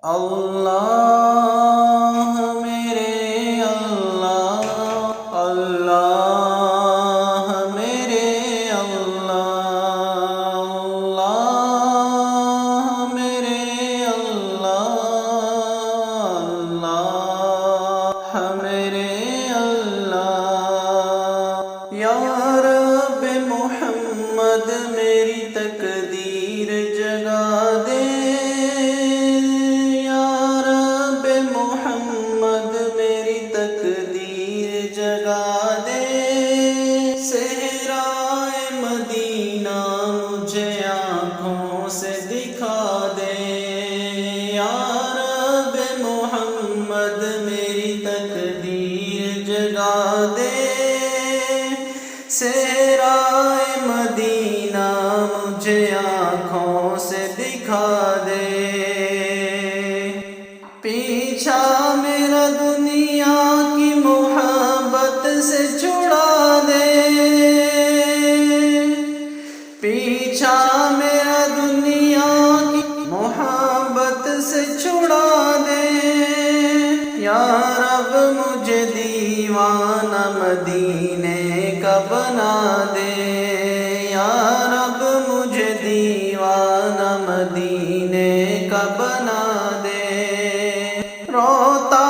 اللہ میرے اللہ، اللہ میرے اللہ، اللہ میرے اللہ، اللہ میرے اللہ۔ یا رب محمد میری تقدیر جگا دے، تقدیر جگا دے۔ صحرائے مدینہ مجھے آنکھوں سے دکھا دے، یا رب محمد میری تقدیر جگا دے۔ صحرائے مدینہ مجھے آنکھوں سے دکھا دے۔ پیچھا میرا دنیا کی محبت سے چھڑا دے، پیچھا میرا دنیا کی محبت سے چھڑا دے۔ یا رب مجھے دیوانہ مدینے کا بنا دے، یا رب مجھے دیوانہ مدینے کا بنا دے۔ روتا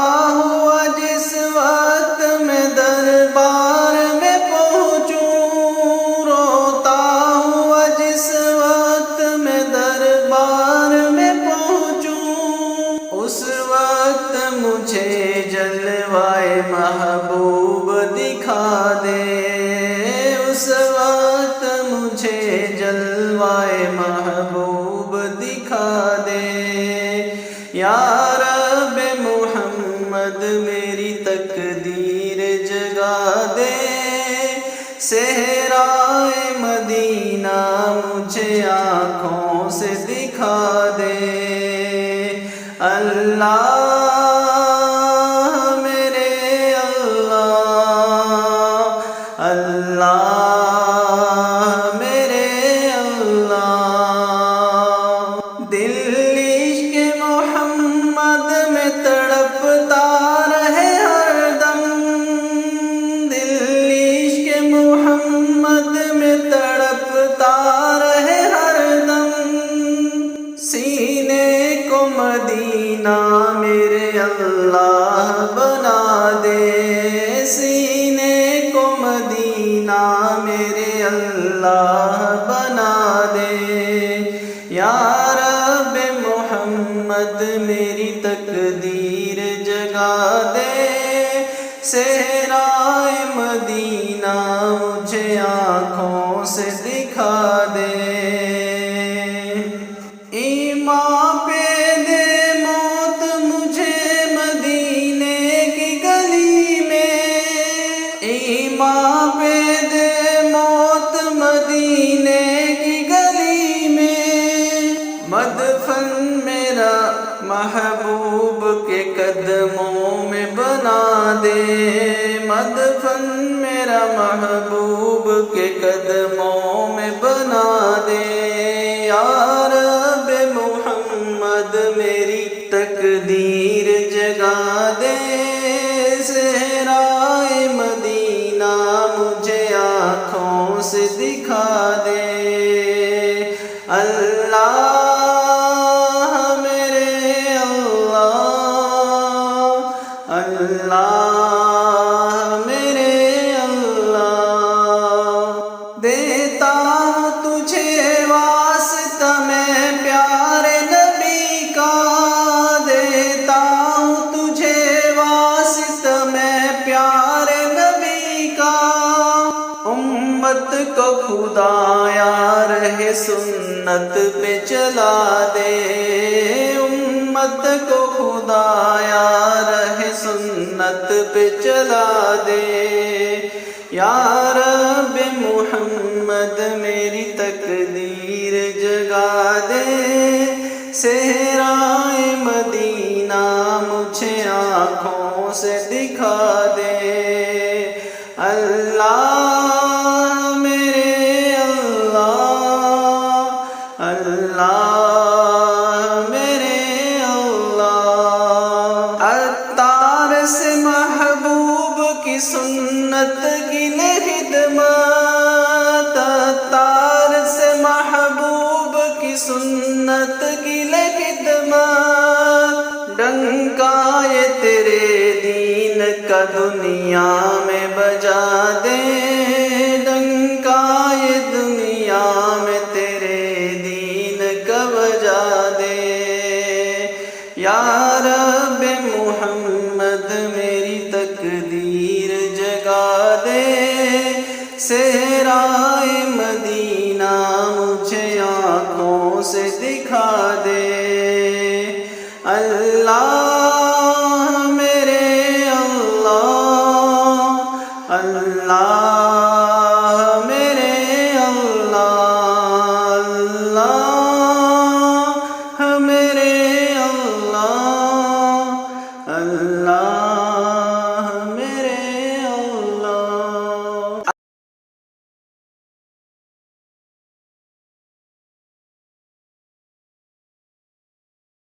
ہوا جس وقت میں دربار میں پہنچوں، روتا ہوا جس وقت میں دربار میں پہنچوں، اس وقت مجھے جلوائے محبوب دکھا دے، اس وقت مجھے جلوائے محبوب دکھا دے۔ یا رب محمد میری تقدیر جگا دے، صحرائے مدینہ مجھے آنکھوں سے دکھا دے۔ اللہ میرے اللہ، اللہ میرے اللہ۔ دل عشق محمد میں تڑپتا رہے ہر دم، دل عشق محمد میں تڑپتا رہے ہر دم۔ سینے کو مدینہ میرے اللہ بنا دے، سینے کو مدینہ میرے اللہ بنا دے۔ یا رب محمد میری تقدیر جگا دے، صحرائے مدینہ مجھے آنکھوں سے دکھا دے۔ ایمان پہ دے موت مجھے مدینے کی گلی میں، ایمان پہ دے موت مدینے کی گلی میں۔ مدفن میرا محبوب کے قدموں میں بنا دے، مدفن میرا محبوب کے قدموں میں بنا دے۔ یا رب محمد میری تقدیر جگا دے، صحرائے مدینہ مجھے آنکھوں سے دکھا دے۔ اللہ میرے اللہ، اللہ میرے اللہ۔ دیتا ہوں تجھے واسطہ میں پیارے نبی کا، دیتا ہوں تجھے واسطہ میں پیارے نبی کا۔ امت کو خدا یا رہے سنت پہ چلا دے، امت کو خدا یا رہے سنت پہ چلا دے۔ یا رب محمد میری تقدیر جگا دے، صحرائے مدینہ مجھے آنکھوں سے دکھا دے۔ اللہ میرے اللہ، اللہ میرے اللہ۔ سنت کی لے خدمت، اتار سے محبوب کی سنت کی لے خدمت، ڈنکا یہ تیرے دین کا دنیا میں بجا دے، ڈنکا یہ دنیا میں تیرے دین کا بجا دے۔ یا رب محمد میری تقدیر جگا دے، صحرائے مدینہ مجھے آنکھوں سے دکھا دے۔ اللہ